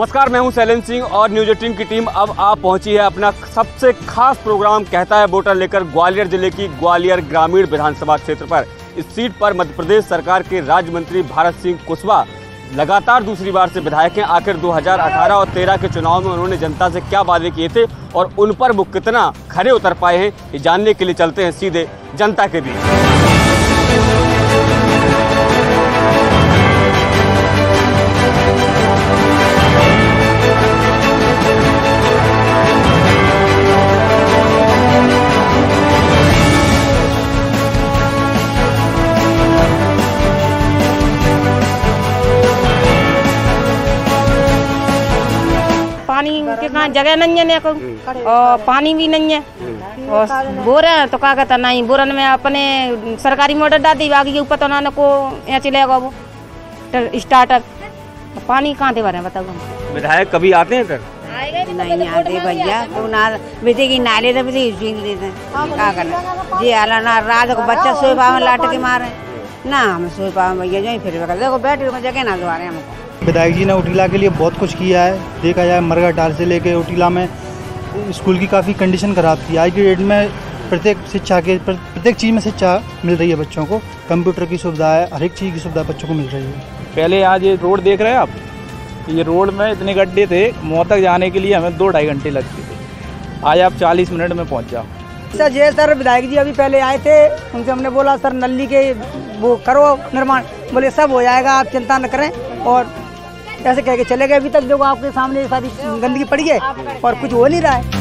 नमस्कार, मैं हूं सैलन सिंह और न्यूज 18 की टीम अब आप पहुंची है अपना सबसे खास प्रोग्राम कहता है वोटर लेकर ग्वालियर जिले की ग्वालियर ग्रामीण विधानसभा क्षेत्र पर। इस सीट पर मध्य प्रदेश सरकार के राज्य मंत्री भारत सिंह कुशवाहा लगातार दूसरी बार से विधायक हैं। आखिर 2018 और 13 के चुनाव में उन्होंने जनता से क्या वादे किए थे और उन पर वो कितना खरे उतर पाए हैं, ये जानने के लिए चलते हैं सीधे जनता के बीच। पानी के कहाँ जगह नहीं है और पानी भी नहीं है और बोर है तो क्या कहता नहीं बोरन में अपने सरकारी मोटर डालती बाकी के ऊपर तो ना को यहाँ चलेगा वो स्टार्टर पानी कहाँ से भरे बताओ। विधायक कभी आते हैं सर? नहीं आते भैया तो ना बेटे की नाले तो बेटे देते हैं क्या करना जी आला ना रात को बच्चा सोए पावे लाट के मारे ना हम सोए पावे भैया जो फिर देखो बैठ जगह ना दोबारा हमको। विधायक जी ने ओटीला के लिए बहुत कुछ किया है। देखा जाए मरगा टाल से लेके ओटीला में स्कूल की काफ़ी कंडीशन खराब थी। आज की डेट में प्रत्येक चीज़ में शिक्षा मिल रही है बच्चों को। कंप्यूटर की सुविधा है, हर एक चीज़ की सुविधा बच्चों को मिल रही है। पहले आज ये रोड देख रहे हैं आप, ये रोड में इतने गड्ढे थे, मौत तक जाने के लिए हमें 2-2.5 घंटे लगते थे। आज आप 40 मिनट में पहुँच जाओ। सर विधायक जी अभी पहले आए थे, उनसे हमने बोला सर नली के वो करो निर्माण, बोले सब हो जाएगा आप चिंता न करें और ऐसे कह के चले गए। अभी तक देखो आपके सामने सारी गंदगी पड़ी है और कुछ हो नहीं रहा है।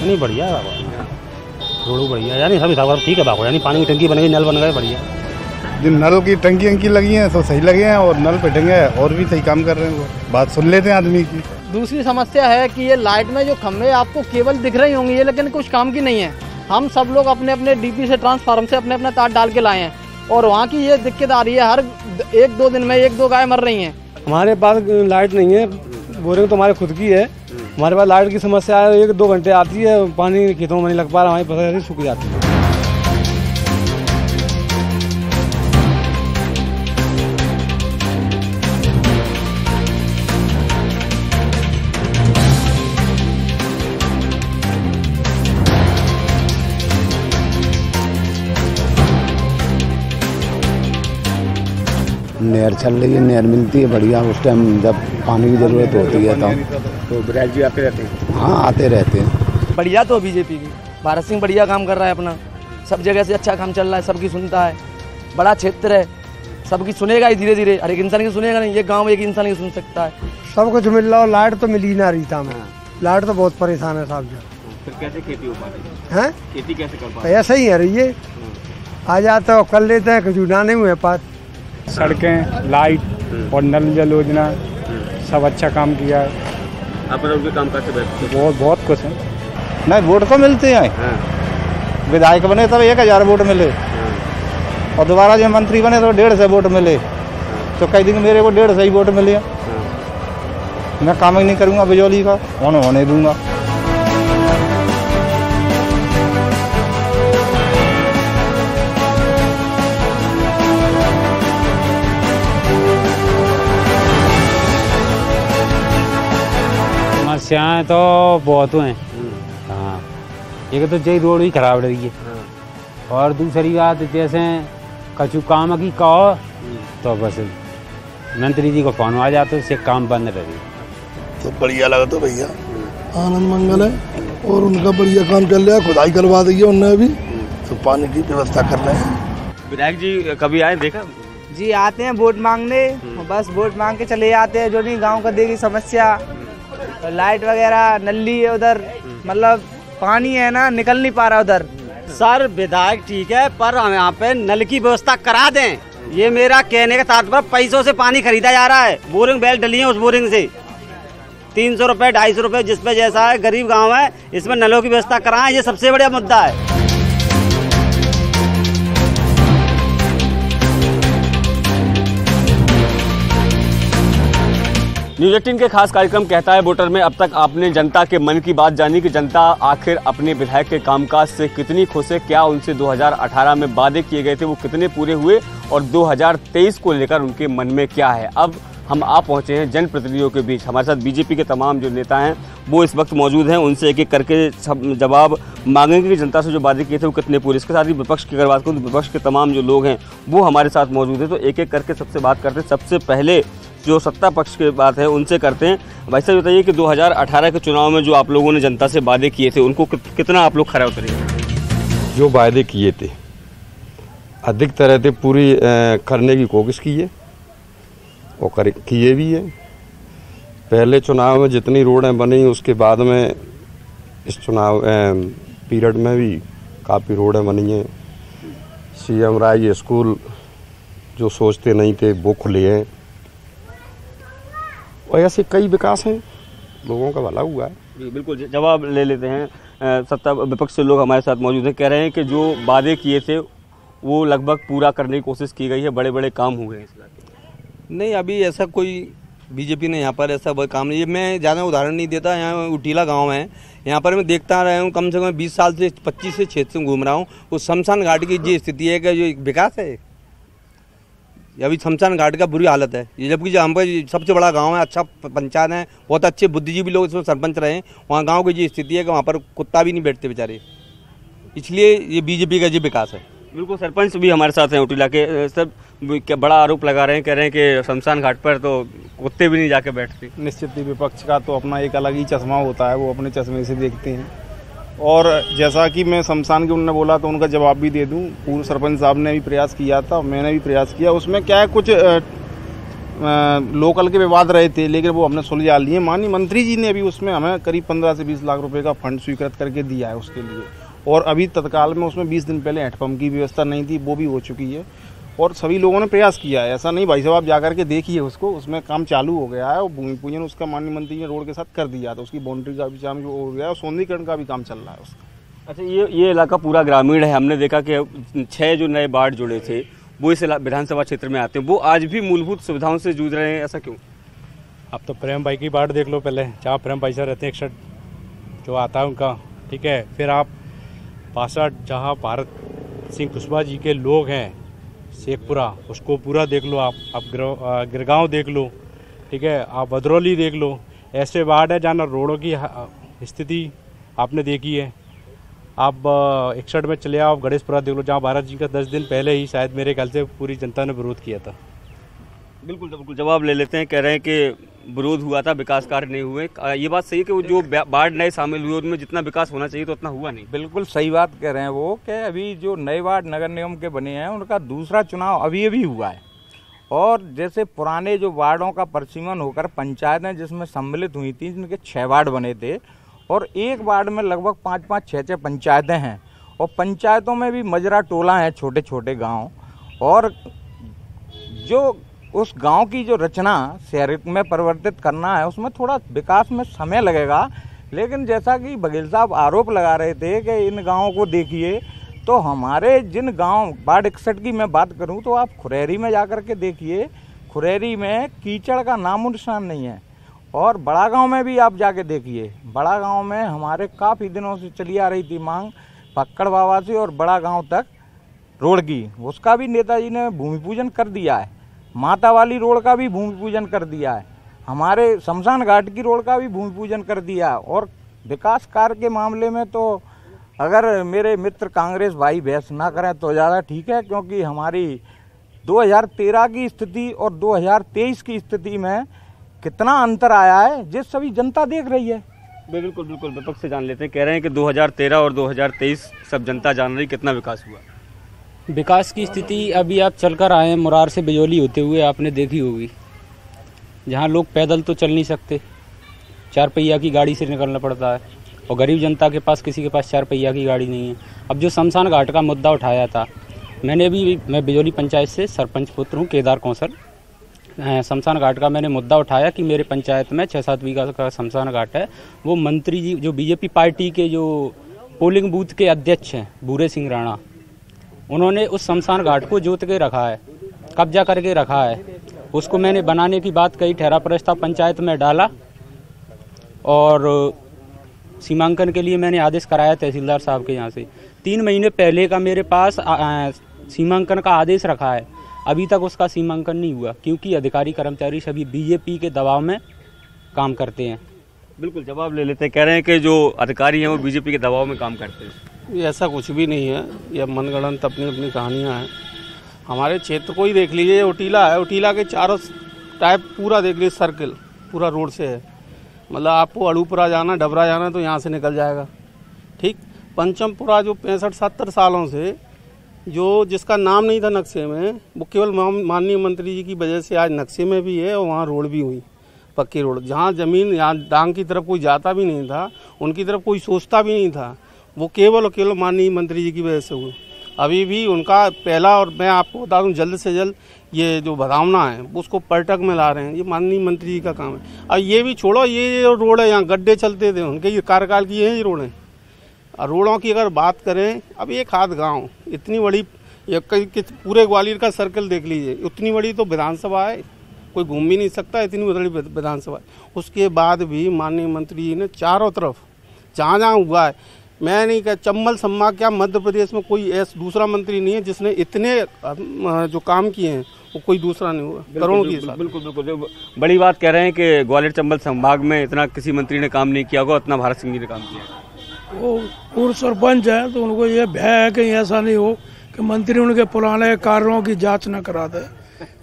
नहीं बढ़िया रोड बढ़िया यानी सभी सब ठीक है बाबू, यानी पानी की टंकी बन गई, नल बन गए बढ़िया। जो नल की टंकी लगी हैं तो सही लगे हैं और नल पे ढंगे और भी सही काम कर रहे हैं। वो बात सुन लेते हैं आदमी की। दूसरी समस्या है कि ये लाइट में जो खंभे आपको केवल दिख रही होंगी ये, लेकिन कुछ काम की नहीं है। हम सब लोग अपने अपने डीपी से ट्रांसफार्मर से अपने अपने तार डाल के लाए हैं और वहाँ की ये दिक्कत आ रही है, हर 1-2 दिन में 1-2 गाय मर रही हैं। हमारे पास लाइट नहीं है, बोरिंग तो हमारे खुद की है। हमारे पास लाइट की समस्या है, 1-2 घंटे आती है, पानी खेतों में नहीं लग पा रहा, हमारी फसल सूख जाती है। नहर चल रही है, नहर मिलती है बढ़िया उस टाइम जब पानी की ज़रूरत होती है तो विधायक जी आते रहते हैं? हाँ आते रहते हैं। बढ़िया तो बीजेपी की भारत सिंह बढ़िया काम कर रहा है, अपना सब जगह से अच्छा काम चल रहा है, सबकी सुनता है। बड़ा क्षेत्र है, सबकी सुनेगा ही धीरे धीरे, हर एक इंसान की सुनेगा नहीं, ये गाँव एक इंसान की सुन सकता है। सब कुछ मिल रहा हो, लाइट तो मिल ही ना रही था। लाइट तो बहुत परेशान है साहब। फिर कैसे खेती हो पा रही है? खेती कैसे कर पा रहे? ऐसा ही है रही है, आ जाते हो कर लेते हैं, खजूना नहीं हुए पास। सड़कें, लाइट और नल जल योजना सब अच्छा काम किया है। आप उनके काम करते बहुत कुछ है। नहीं वोट तो मिलते हैं। विधायक बने तब 1000 वोट मिले और दोबारा जो मंत्री बने तो 150 वोट मिले। तो कई दिन मेरे को 150 ही वोट मिले। मैं काम ही नहीं करूँगा बिजौली का, होने दूंगा। समस्याएं तो बहुत हैं। हाँ, एक तो जय रोड ही खराब रही है और दूसरी बात जैसे कछु काम की कहो तो बस मंत्री जी को फोन आ जाते उससे काम बंद रही। तो बढ़िया लगा तो भैया आनंद मंगल है और उनका बढ़िया काम चल रहा है, खुदाई करवा दी है उन्होंने भी, तो पानी की व्यवस्था कर रहे हैं। विधायक जी कभी आए देखा? जी आते हैं वोट मांगने, बस वोट मांग के चले जाते हैं। जो नहीं गाँव का देगी समस्या, लाइट वगैरह नली है उधर, मतलब पानी है ना निकल नहीं पा रहा उधर। सर विधायक ठीक है पर हम यहाँ पे नल की व्यवस्था करा दें, ये मेरा कहने का तात्पर्य। पैसों से पानी खरीदा जा रहा है, बोरिंग बेल डली है, उस बोरिंग से 300 रुपये 250 रुपये जिस पे जैसा है, गरीब गांव है, इसमें नलों की व्यवस्था कराएं, ये सबसे बड़ा मुद्दा है। न्यूज़ 18 के खास कार्यक्रम कहता है वोटर में अब तक आपने जनता के मन की बात जानी कि जनता आखिर अपने विधायक के कामकाज से कितनी खुश है, क्या उनसे 2018 में वादे किए गए थे वो कितने पूरे हुए और 2023 को लेकर उनके मन में क्या है। अब हम आ पहुंचे हैं जनप्रतिनिधियों के बीच। हमारे साथ बीजेपी के तमाम जो नेता हैं वो इस वक्त मौजूद हैं, उनसे एक एक करके सब जवाब मांगेंगे कि जनता से जो वादे किए थे वो कितने पूरे। इसके साथ ही विपक्ष की अगर बात करूँ तो विपक्ष के तमाम जो लोग हैं वो हमारे साथ मौजूद हैं, तो एक एक करके सबसे बात करते हैं। सबसे पहले जो सत्ता पक्ष की बात है उनसे करते हैं। भाई साहब बताइए कि 2018 के चुनाव में जो आप लोगों ने जनता से वादे किए थे उनको कितना आप लोग खरा उतरे? जो वादे किए थे अधिक तरह से पूरी करने की कोशिश की है और किए भी है। पहले चुनाव में जितनी रोडें बनी उसके बाद में इस चुनाव पीरियड में भी काफ़ी रोडें बनी हैं। CM राय स्कूल जो सोचते नहीं थे वो खुले हैं और ऐसे कई विकास हैं, लोगों का भला हुआ है। जी बिल्कुल, जवाब ले लेते हैं। सत्ता विपक्ष से लोग हमारे साथ मौजूद हैं, कह रहे हैं कि जो वादे किए थे वो लगभग पूरा करने की कोशिश की गई है, बड़े बड़े काम हुए हैं इस इलाके। नहीं, अभी ऐसा कोई बीजेपी ने यहाँ पर ऐसा काम नहीं। मैं ज़्यादा उदाहरण नहीं देता, यहाँ उटीला गांव है, यहाँ पर मैं देखता रहा हूँ कम से कम 20 साल से 25 से क्षेत्र में घूम रहा हूँ। उस शमशान घाट की जो स्थिति है कि जो विकास है, अभी शमशान घाट का बुरी हालत है। ये जबकि जो हम पर सबसे बड़ा गांव है, अच्छा पंचायत है, बहुत अच्छे बुद्धिजीवी लोग इसमें सरपंच रहे हैं, वहाँ गांव की जो स्थिति है कि वहाँ पर कुत्ता भी नहीं बैठते बेचारे, इसलिए ये बीजेपी का जो विकास है। बिल्कुल, सरपंच भी हमारे साथ हैं उटीला के, सब क्या बड़ा आरोप लगा रहे हैं, कह रहे हैं कि शमशान घाट पर तो कुत्ते भी नहीं जाके बैठते। निश्चित ही विपक्ष का तो अपना एक अलग ही चश्मा होता है, वो अपने चश्मे से देखते हैं। और जैसा कि मैं शमशान के उन्होंने बोला तो उनका जवाब भी दे दूं। पूर्व सरपंच साहब ने भी प्रयास किया था, मैंने भी प्रयास किया। उसमें क्या है, कुछ लोकल के विवाद रहे थे लेकिन वो हमने सुलझा लिए। माननीय मंत्री जी ने अभी उसमें हमें करीब 15 से 20 लाख रुपए का फंड स्वीकृत करके दिया है उसके लिए। और अभी तत्काल में उसमें 20 दिन पहले हैंडपम्प की व्यवस्था नहीं थी, वो भी हो चुकी है और सभी लोगों ने प्रयास किया है। ऐसा नहीं भाई साहब, आप जाकर के देखिए उसको, उसमें काम चालू हो गया है और भूमि पूजन उसका माननीय मंत्री ने रोड के साथ कर दिया था। उसकी बाउंड्री का भी काम हो गया और सौंदर्यीकरण का भी काम चल रहा है उसका। अच्छा, ये इलाका पूरा ग्रामीण है। हमने देखा कि 6 जो नए वार्ड जुड़े थे वो इस विधानसभा क्षेत्र में आते हैं, वो आज भी मूलभूत सुविधाओं से जूझ रहे हैं, ऐसा क्यों? अब तो प्रेम भाई की वार्ड देख लो पहले, जहाँ प्रेम भाई साहब रहते हैं, 61 जो आता है उनका, ठीक है। फिर आप 62 जहाँ भारत सिंह कुशवाहा जी के लोग हैं, शेखपुरा, उसको पूरा देख लो आप गिरगांव देख लो, ठीक है, आप भदरौली देख लो। ऐसे वार्ड है जहाँ रोडों की स्थिति आपने देखी है। आप 61 में चले आओ, गणेशपुरा देख लो, जहाँ भारत जी का 10 दिन पहले ही शायद मेरे ख्याल से पूरी जनता ने विरोध किया था। बिल्कुल बिल्कुल, जवाब ले लेते हैं। कह रहे हैं कि विरोध हुआ था, विकास कार्य नहीं हुए। ये बात सही है कि वो जो वार्ड नए शामिल हुए उनमें जितना विकास होना चाहिए तो उतना हुआ नहीं। बिल्कुल सही बात कह रहे हैं वो, कि अभी जो नए वार्ड नगर निगम के बने हैं उनका दूसरा चुनाव अभी हुआ है। और जैसे पुराने जो वार्डों का परिसीमन होकर पंचायतें जिसमें सम्मिलित हुई थी, जिनके 6 वार्ड बने थे और एक वार्ड में लगभग 5-5, 6-6 पंचायतें हैं। और पंचायतों में भी मजरा टोला हैं, छोटे छोटे गाँव, और जो उस गांव की जो रचना शहर में परिवर्तित करना है उसमें थोड़ा विकास में समय लगेगा। लेकिन जैसा कि बघेल साहब आरोप लगा रहे थे कि इन गांवों को देखिए, तो हमारे जिन गांव वार्ड 61 की मैं बात करूं तो आप खुरैरी में जाकर के देखिए, खुरैरी में कीचड़ का नामो निशान नहीं है। और बड़ा गांव में भी आप जाके देखिए, बड़ा गांव में हमारे काफ़ी दिनों से चली आ रही थी मांग पक्कड़ बाबा से और बड़ा गाँव तक रोड की, उसका भी नेताजी ने भूमि पूजन कर दिया है। माता वाली रोड का भी भूमि पूजन कर दिया है, हमारे शमशान घाट की रोड का भी भूमि पूजन कर दिया है। और विकास कार्य के मामले में तो अगर मेरे मित्र कांग्रेस भाई बहस ना करें तो ज़्यादा ठीक है, क्योंकि हमारी 2013 की स्थिति और 2023 की स्थिति में कितना अंतर आया है जिस सभी जनता देख रही है। बिल्कुल बिल्कुल, विपक्ष से जान लेते हैं। कह रहे हैं कि 2013 और 2023 सब जनता जान रही, कितना विकास हुआ? विकास की स्थिति अभी आप चलकर आए हैं, मुरार से बिजौली होते हुए आपने देखी होगी, जहाँ लोग पैदल तो चल नहीं सकते, 4 पहिया की गाड़ी से निकलना पड़ता है और गरीब जनता के पास किसी के पास 4 पहिया की गाड़ी नहीं है। अब जो शमशान घाट का मुद्दा उठाया था, मैं बिजौली पंचायत से सरपंच पुत्र हूँ, केदार कौंसल। शमशान घाट का मैंने मुद्दा उठाया कि मेरे पंचायत में 6-7 बीघा का शमशान घाट है। वो मंत्री जी जो बीजेपी पार्टी के जो पोलिंग बूथ के अध्यक्ष हैं भूरे सिंह राणा, उन्होंने उस शमशान घाट को जोत के रखा है, कब्जा करके रखा है। उसको मैंने बनाने की बात कही, ठहरा प्रस्ताव पंचायत में डाला और सीमांकन के लिए मैंने आदेश कराया तहसीलदार साहब के यहाँ से। 3 महीने पहले का मेरे पास सीमांकन का आदेश रखा है, अभी तक उसका सीमांकन नहीं हुआ क्योंकि अधिकारी कर्मचारी सभी बीजेपी के दबाव में काम करते हैं। बिल्कुल जवाब ले लेते हैं, कह रहे हैं कि जो अधिकारी हैं वो बीजेपी के दबाव में काम करते हैं। ये ऐसा कुछ भी नहीं है, ये मनगढ़ंत अपनी अपनी कहानियाँ हैं। हमारे क्षेत्र को ही देख लीजिए, ये ओटीला है, ओटीला के चारों टाइप पूरा देख लीजिए, सर्किल पूरा रोड से है। मतलब आपको अड़ूपुरा जाना, डबरा जाना तो यहाँ से निकल जाएगा। ठीक, पंचमपुरा जो 65-70 सालों से जो जिसका नाम नहीं था नक्शे में, वो केवल माननीय मंत्री जी की वजह से आज नक्शे में भी है और वहाँ रोड भी हुई, पक्की रोड। जहाँ ज़मीन यहाँ डांग की तरफ कोई जाता भी नहीं था, उनकी तरफ कोई सोचता भी नहीं था, वो केवल और केवल माननीय मंत्री जी की वजह से हुई। अभी भी उनका पहला, और मैं आपको बता दूं जल्द से जल्द ये जो भदावना है उसको पर्यटक में ला रहे हैं, ये माननीय मंत्री जी का काम है। और ये भी छोड़ो, ये रोड है यहाँ गड्ढे चलते थे उनके, ये कार्यकाल की है ये रोडें। और रोडों की अगर बात करें, अब एक हाथ गाँव इतनी बड़ी, पूरे ग्वालियर का सर्कल देख लीजिए, उतनी बड़ी तो विधानसभा है, कोई घूम भी नहीं सकता, इतनी बड़ी विधानसभा है। उसके बाद भी माननीय मंत्री जी ने चारों तरफ जहाँ जहाँ हुआ है, मैं नहीं कह, चंबल संभाग क्या मध्य प्रदेश में कोई ऐसा दूसरा मंत्री नहीं है जिसने इतने जो काम किए हैं वो कोई दूसरा नहीं हुआ करोड़ों की। बिल्कुल बिल्कुल बड़ी बात कह रहे हैं कि ग्वालियर चंबल संभाग में इतना किसी मंत्री ने काम नहीं किया होगा, इतना भारत सिंह जी ने काम किया। वो पूर्व सरपंच है तो उनको ये भय है कि ऐसा नहीं हो कि मंत्री उनके पुराने कार्यों की जांच न करा दे।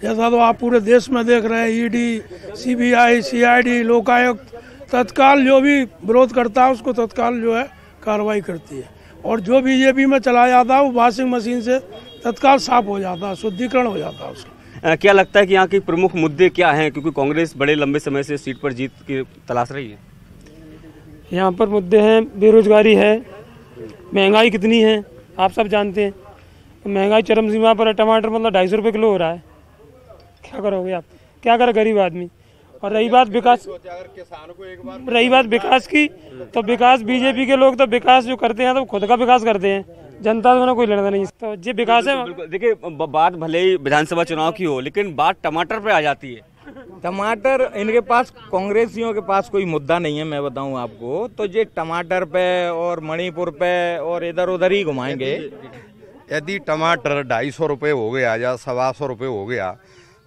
जैसा तो आप पूरे देश में देख रहे हैं, ईडी, सीबीआई, सीआईडी, लोकायुक्त तत्काल जो भी विरोध करता है उसको तत्काल जो है कार्रवाई करती है, और जो बीजेपी में चला जाता है वो वॉशिंग मशीन से तत्काल साफ हो जाता है, शुद्धिकरण हो जाता है उसका। क्या लगता है कि यहाँ के प्रमुख मुद्दे क्या हैं, क्योंकि कांग्रेस बड़े लंबे समय से सीट पर जीत की तलाश रही है? यहाँ पर मुद्दे हैं, बेरोजगारी है, महंगाई कितनी है आप सब जानते हैं, महंगाई चरम सीमा पर है। टमाटर मतलब 250 रुपये किलो हो रहा है, क्या करोगे आप, क्या करे गरीब आदमी। और रही बात विकास की, तो विकास बीजेपी के लोग तो विकास जो करते हैं तो खुद का विकास करते हैं, जनता से कोई लेना नहीं। तो ये विकास है। देखिए बात भले ही विधानसभा चुनाव की हो, लेकिन बात टमाटर पे आ जाती है। टमाटर इनके पास, कांग्रेसियों के पास कोई मुद्दा नहीं है, मैं बताऊं आपको, तो ये टमाटर पे और मणिपुर पे और इधर उधर ही घुमाएंगे। यदि टमाटर 250 रुपये हो गया या 125 रुपये हो गया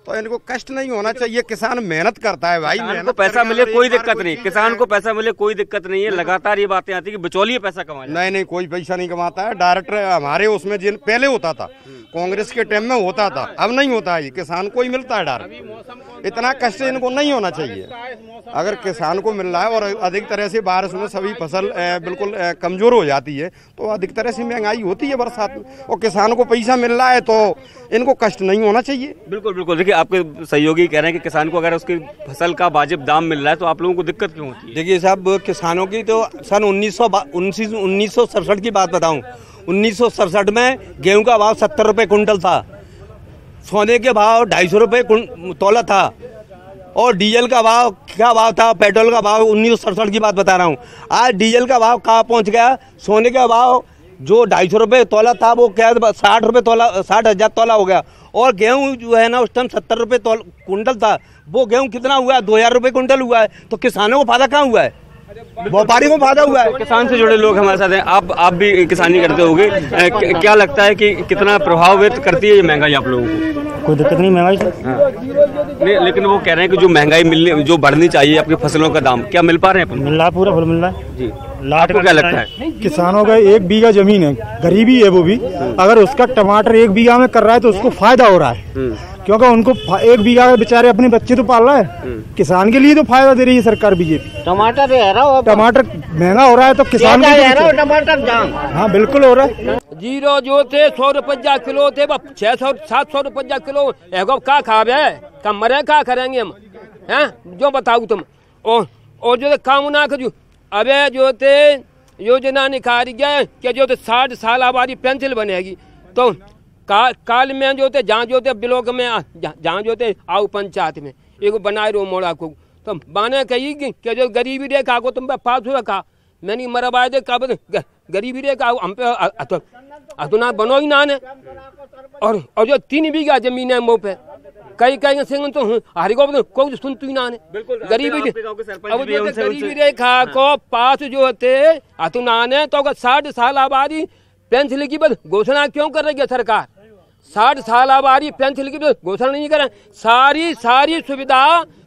तो इनको कष्ट नहीं होना चाहिए। किसान मेहनत करता है भाई, किसान को पैसा मिले कोई दिक्कत नहीं, किसान को पैसा मिले कोई दिक्कत नहीं है। लगातार ये बातें आती है कि बिचौलिए पैसा कमा, नहीं कोई पैसा नहीं कमाता है। डायरेक्ट हमारे उसमें जिन पहले होता था, कांग्रेस के टाइम में होता था, अब नहीं होता है। किसान को ही मिलता है डायरेक्ट, इतना कष्ट इनको नहीं होना चाहिए। अगर किसान को मिल रहा है और अधिक तरह से बारिश में सभी फसल बिल्कुल कमजोर हो जाती है तो अधिक तरह से महंगाई होती है बरसात में, और किसान को पैसा मिल रहा है तो इनको कष्ट नहीं होना चाहिए। बिल्कुल बिल्कुल। देखिए आपके सहयोगी कह रहे हैं कि किसान को अगर उसकी फसल का वाजिब दाम मिल रहा है तो आप लोगों को दिक्कत क्यों होती है? देखिए साहब, किसानों की तो सन 1967 की बात बताऊं, 1967 में गेहूं का भाव 70 रुपये कुंटल था, सोने के भाव 250 रुपये तोला था, और डीजल का भाव क्या भाव था, पेट्रोल का भाव 1967 की बात बता रहा हूँ। आज डीजल का भाव कहाँ पहुँच गया, सोने का भाव जो 250 रुपये तोला था वो क्या 60 रुपये तोला, 60,000 तोला हो गया। और गेहूं जो है ना उस टाइम 70 रुपये कुंटल था, वो गेहूं कितना हुआ है, 2,000 रुपये कुंटल हुआ है। तो किसानों को फायदा कहाँ हुआ है, व्यापारी को फायदा हुआ है। किसान से जुड़े लोग हमारे साथ हैं, आप भी किसानी करते होंगे, क्या लगता है कि कितना प्रभावित करती है ये महंगाई आप लोगों को? कोई दिक्कत नहीं महंगाई से। नहीं, लेकिन वो कह रहे हैं कि जो महंगाई मिलने, जो बढ़नी चाहिए अपनी फसलों का दाम, क्या मिल पा रहे हैं? मिल रहा है, पूरा फल मिल रहा है जी। आपको क्या लगता है? किसानों का 1 बीघा जमीन है, गरीबी है वो भी, अगर उसका टमाटर 1 बीघा में कर रहा है तो उसको फायदा हो रहा है, क्योंकि उनको 1 बीघा में बेचारे अपने बच्चे तो पाल रहा है। किसान के लिए तो फायदा दे रही है सरकार बीजेपी। टमाटर टमाटर महंगा हो रहा है तो किसान टमाटर दाम, हाँ बिल्कुल हो रहा है। जीरो जो थे 100 रुपया किलो थे, 600-700 रुपया किलो, एगो का खावे कम मरे का करेंगे हम, हैं जो बताऊ तुम। और जो काम ना करू, अबे जो थे योजना निकाली गए कि जो 60 साल हमारी पेंशन बनेगी, तो काल में जो थे जहाँ जो थे ब्लॉक में, जहाँ जो थे आओ पंचायत में एक बनाए रो मोड़ा को, तो बाने कही कि जो गरीबी रेखा को तुम पे पास हुआ कहा, मैंने मरवाए दे कब गरीबी रेखा हम पे अतुना बनो ही ना ने। और जो 3 बीघा जमीन है मुँह पे, कई कई सिंह तो हरी को कोई सुनती ना ने गरीबी अब जो गरीबी रेखा को पास जो होते अतु नाने तो 60 साल आबादी पेंशन की बस घोषणा क्यों कर रही है सरकार? 60 साल आबादी पेंशन की घोषणा नहीं कर सारी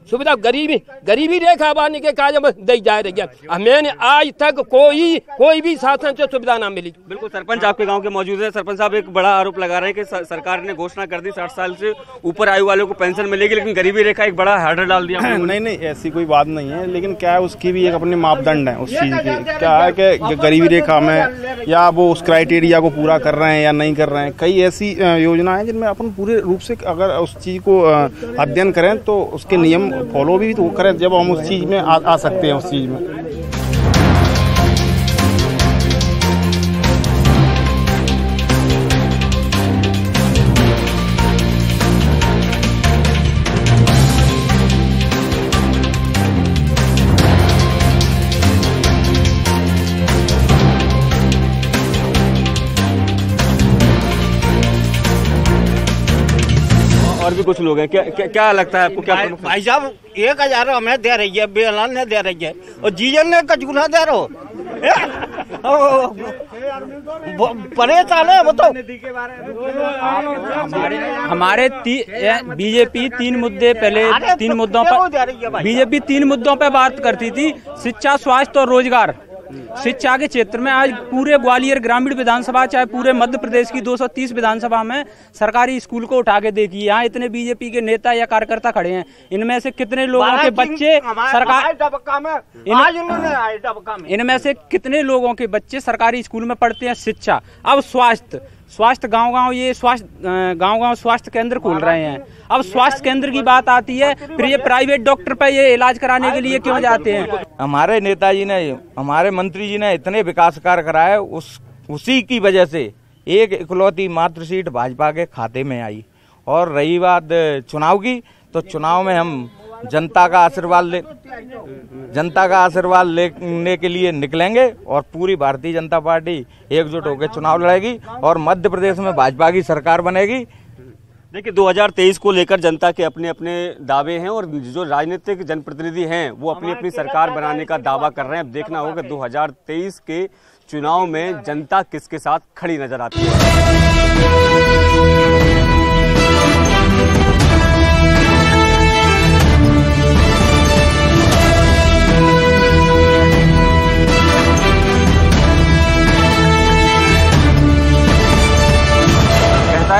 सुविधा गरीबी रेखा आबादी के कार्य में दी जा रही है। मैंने आज तक कोई भी शासन से सुविधा ना मिली। बिल्कुल सरपंच आपके गांव के मौजूद है। सरपंच साहब एक बड़ा आरोप लगा रहे हैं कि सरकार ने घोषणा कर दी 60 साल से ऊपर आयु वालों को पेंशन मिलेगी, लेकिन गरीबी रेखा एक बड़ा हार्डर डाल दिया। नहीं ऐसी कोई बात नहीं है, लेकिन क्या है उसकी भी एक अपने मापदंड है उस चीज की। क्या है कि गरीबी रेखा में या वो उस क्राइटेरिया को पूरा कर रहे हैं या नहीं कर रहे हैं। कई ऐसी योजना है जिनमें अपन पूरे रूप से अगर उस चीज को अध्ययन करें तो उसके नियम फॉलो भी तो करें, जब हम उस चीज में आ सकते हैं उस चीज में। और भी कुछ लोग हैं, क्या लगता है आपको? क्या भाई साहब 1000 हमें दे रही है, बेलान ने दे रही है और जीजन ने कचूना दे रहो परेशान है। बताओ हमारे बीजेपी 3 मुद्दे पहले 3 मुद्दों पर बीजेपी 3 मुद्दों पर बात करती थी, शिक्षा, स्वास्थ्य और रोजगार। शिक्षा के क्षेत्र में आज पूरे ग्वालियर ग्रामीण विधानसभा चाहे पूरे मध्य प्रदेश की 230 विधानसभा में सरकारी स्कूल को उठा के देखिए, यहाँ इतने बीजेपी के नेता या कार्यकर्ता खड़े हैं, इनमें से कितने लोगों के बच्चे इनमें से कितने लोगों के बच्चे सरकारी स्कूल में पढ़ते हैं? शिक्षा। अब स्वास्थ्य गांव-गांव ये गांव-गांव स्वास्थ्य केंद्र खोल रहे हैं। अब स्वास्थ्य केंद्र की बात आती है, फिर ये प्राइवेट डॉक्टर पे ये इलाज कराने के लिए क्यों जाते हैं? हमारे नेताजी ने, हमारे मंत्री जी ने इतने विकास कार्य कराए, उसी की वजह से एक इकलौती मात्र सीट भाजपा के खाते में आई। और रही बात चुनाव की, तो चुनाव में हम जनता का आशीर्वाद लेने के लिए निकलेंगे और पूरी भारतीय जनता पार्टी एकजुट होकर चुनाव लड़ेगी और मध्य प्रदेश में भाजपा की सरकार बनेगी। देखिए 2023 को लेकर जनता के अपने अपने दावे हैं और जो राजनीतिक जनप्रतिनिधि हैं वो अपनी अपनी सरकार बनाने का दावा कर रहे हैं। अब देखना होगा 2023 के चुनाव में जनता किसके साथ खड़ी नजर आती है।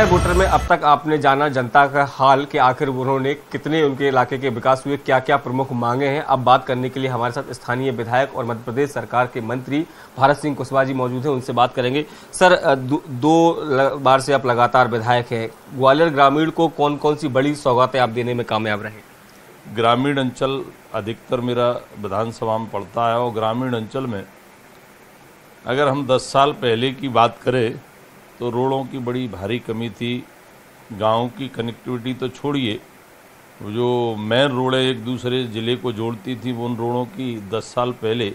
वोटर में अब तक आपने जाना जनता का हाल कि आखिर उन्होंने कितने उनके इलाके के विकास हुए, क्या क्या प्रमुख मांगे हैं। अब बात करने के लिए हमारे साथ स्थानीय विधायक और मध्य प्रदेश सरकार के मंत्री भारत सिंह कुशवाहा जी मौजूद हैं, उनसे बात करेंगे। सर, दो बार से आप लगातार विधायक हैं, ग्वालियर ग्रामीण को कौन कौन सी बड़ी सौगातें आप देने में कामयाब रहे? ग्रामीण अंचल अधिकतर मेरा विधानसभा में पड़ता है और ग्रामीण अंचल में अगर हम 10 साल पहले की बात करें तो रोडों की बड़ी भारी कमी थी। गांव की कनेक्टिविटी तो छोड़िए, जो मेन रोडें एक दूसरे ज़िले को जोड़ती थी उन रोडों की 10 साल पहले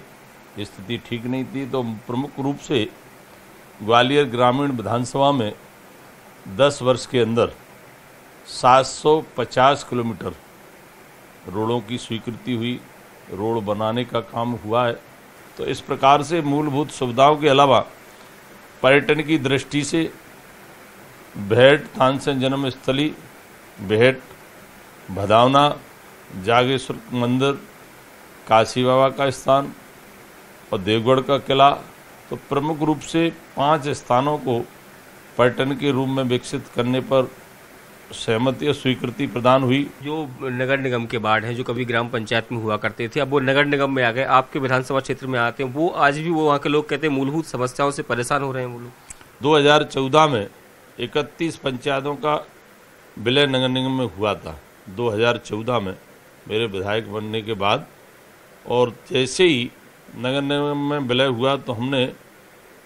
स्थिति ठीक नहीं थी। तो प्रमुख रूप से ग्वालियर ग्रामीण विधानसभा में 10 वर्ष के अंदर 750 किलोमीटर रोडों की स्वीकृति हुई, रोड बनाने का काम हुआ है। तो इस प्रकार से मूलभूत सुविधाओं के अलावा पर्यटन की दृष्टि से भेंट तानसेन जन्म स्थली, भेंट, भदावना, जागेश्वर मंदिर, काशी बाबा का स्थान और देवगढ़ का किला, तो प्रमुख रूप से 5 स्थानों को पर्यटन के रूप में विकसित करने पर सहमति और स्वीकृति प्रदान हुई। जो नगर निगम के वार्ड हैं जो कभी ग्राम पंचायत में हुआ करते थे, अब वो नगर निगम में आ गए, आपके विधानसभा क्षेत्र में आते हैं, वो आज भी वो वहाँ के लोग कहते हैं मूलभूत समस्याओं से परेशान हो रहे हैं वो लोग। 2014 में 31 पंचायतों का विलय नगर निगम में हुआ था 2014 में मेरे विधायक बनने के बाद। और जैसे ही नगर निगम में विलय हुआ तो हमने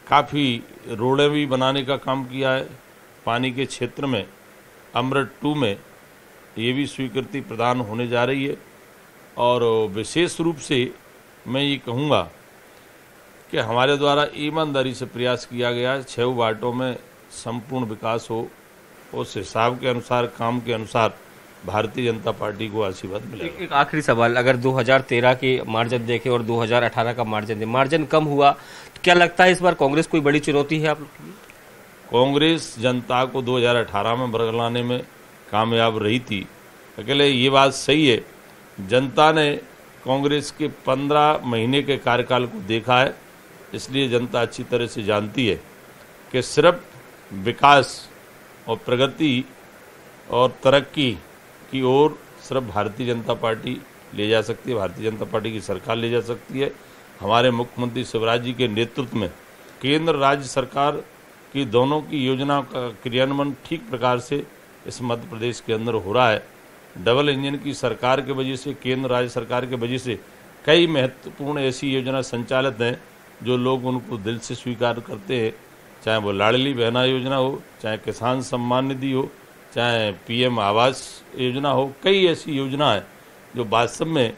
काफ़ी रोडें भी बनाने का काम किया है। पानी के क्षेत्र में अमृत 2 में ये भी स्वीकृति प्रदान होने जा रही है। और विशेष रूप से मैं ये कहूँगा कि हमारे द्वारा ईमानदारी से प्रयास किया गया है 6 वार्डों में संपूर्ण विकास हो, उस हिसाब के अनुसार, काम के अनुसार भारतीय जनता पार्टी को आशीर्वाद मिलेगा। एक आखिरी सवाल, अगर 2013 के मार्जिन देखें और 2018 का मार्जिन कम हुआ तो क्या लगता है इस बार कांग्रेस कोई बड़ी चुनौती है आप लोग के लिए? कांग्रेस जनता को 2018 में बरगलाने में कामयाब रही थी। अकेले ये बात सही है, जनता ने कांग्रेस के 15 महीने के कार्यकाल को देखा है, इसलिए जनता अच्छी तरह से जानती है कि सिर्फ विकास और प्रगति और तरक्की की ओर सिर्फ भारतीय जनता पार्टी ले जा सकती है, भारतीय जनता पार्टी की सरकार ले जा सकती है। हमारे मुख्यमंत्री शिवराज जी के नेतृत्व में केंद्र राज्य सरकार की दोनों की योजनाओं का क्रियान्वयन ठीक प्रकार से इस मध्य प्रदेश के अंदर हो रहा है। डबल इंजन की सरकार के वजह से, केंद्र राज्य सरकार के वजह से कई महत्वपूर्ण ऐसी योजना संचालित हैं जो लोग उनको दिल से स्वीकार करते हैं, चाहे वो लाडली बहना योजना हो, चाहे किसान सम्मान निधि हो, चाहे पीएम आवास योजना हो। कई ऐसी योजना है जो वास्तव में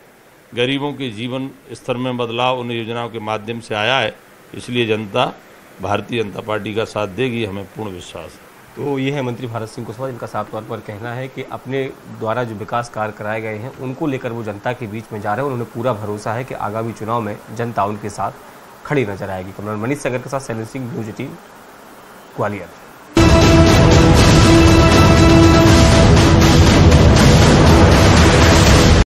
गरीबों के जीवन स्तर में बदलाव उन योजनाओं के माध्यम से आया है, इसलिए जनता भारतीय जनता पार्टी का साथ देगी, हमें पूर्ण विश्वास है। तो ये है मंत्री भारत सिंह कुशवाहा, जिनका साफ तौर पर कहना है कि अपने द्वारा जो विकास कार्य कराए गए हैं उनको लेकर वो जनता के बीच में जा रहे हैं। उन्हें पूरा भरोसा है कि आगामी चुनाव में जनता उनके साथ खड़ी नजर आएगी। कैमरामैन मनीष सागर के साथ शैलेंद्र सिंह, न्यूज़ 18 ग्वालियर।